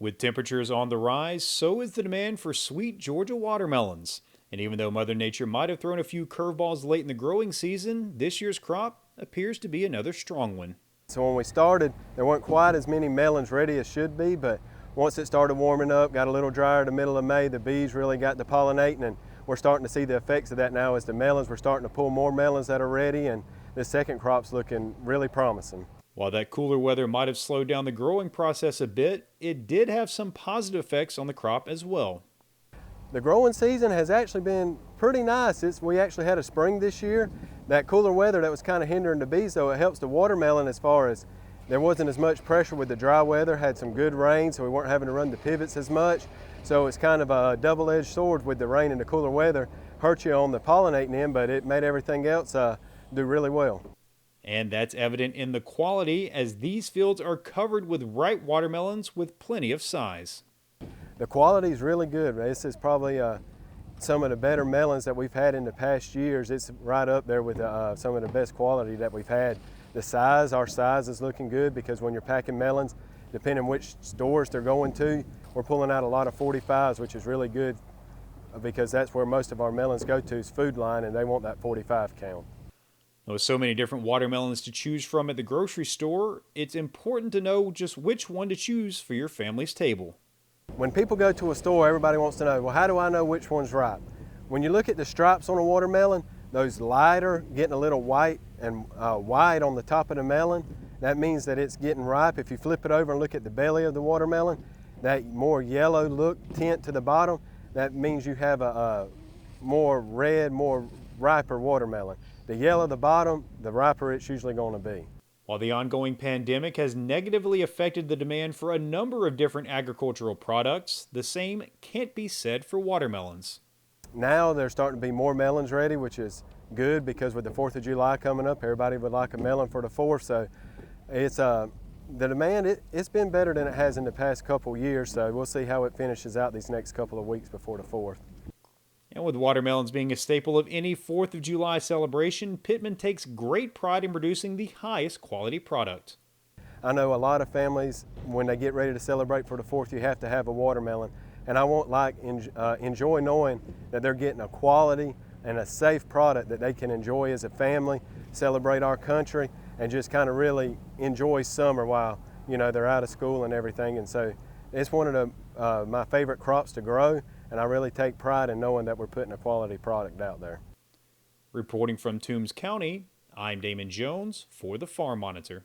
With temperatures on the rise, so is the demand for sweet Georgia watermelons. And even though Mother Nature might have thrown a few curveballs late in the growing season, this year's crop appears to be another strong one. So when we started, there weren't quite as many melons ready as should be, but once it started warming up, got a little drier the middle of May, the bees really got to pollinating, and we're starting to see the effects of that now as the melons, we're starting to pull more melons that are ready, and this second crop's looking really promising. While that cooler weather might have slowed down the growing process a bit, it did have some positive effects on the crop as well. The growing season has actually been pretty nice. We actually had a spring this year. That cooler weather that was kind of hindering the bees, though, it helps the watermelon as far as there wasn't as much pressure with the dry weather, had some good rain, so we weren't having to run the pivots as much. So it's kind of a double-edged sword with the rain and the cooler weather. Hurt you on the pollinating end, but it made everything else do really well. And that's evident in the quality, as these fields are covered with ripe watermelons with plenty of size. The quality is really good. This is probably some of the better melons that we've had in the past years. It's right up there with some of the best quality that we've had. The size, our size is looking good because when you're packing melons, depending on which stores they're going to, we're pulling out a lot of 45s, which is really good because that's where most of our melons go to is Food Line, and they want that 45 count. With so many different watermelons to choose from at the grocery store, it's important to know just which one to choose for your family's table. When people go to a store, everybody wants to know, well, how do I know which one's ripe? When you look at the stripes on a watermelon, those lighter, getting a little white and white on the top of the melon, that means that it's getting ripe. If you flip it over and look at the belly of the watermelon, that more yellow look tint to the bottom, that means you have a more red, more riper watermelon. The yellow the bottom, the riper it's usually going to be. While the ongoing pandemic has negatively affected the demand for a number of different agricultural products, the same can't be said for watermelons. Now there's starting to be more melons ready, which is good because with the 4th of July coming up, everybody would like a melon for the 4th. So it's the demand, it's been better than it has in the past couple years. So we'll see how it finishes out these next couple of weeks before the 4th. And with watermelons being a staple of any 4th of July celebration, Pittman takes great pride in producing the highest quality product. I know a lot of families, when they get ready to celebrate for the 4th, you have to have a watermelon. And I want enjoy knowing that they're getting a quality and a safe product that they can enjoy as a family, celebrate our country, and just kind of really enjoy summer while they're out of school and everything. And so it's one of my favorite crops to grow, and I really take pride in knowing that we're putting a quality product out there. Reporting from Toombs County, I'm Damon Jones for the Farm Monitor.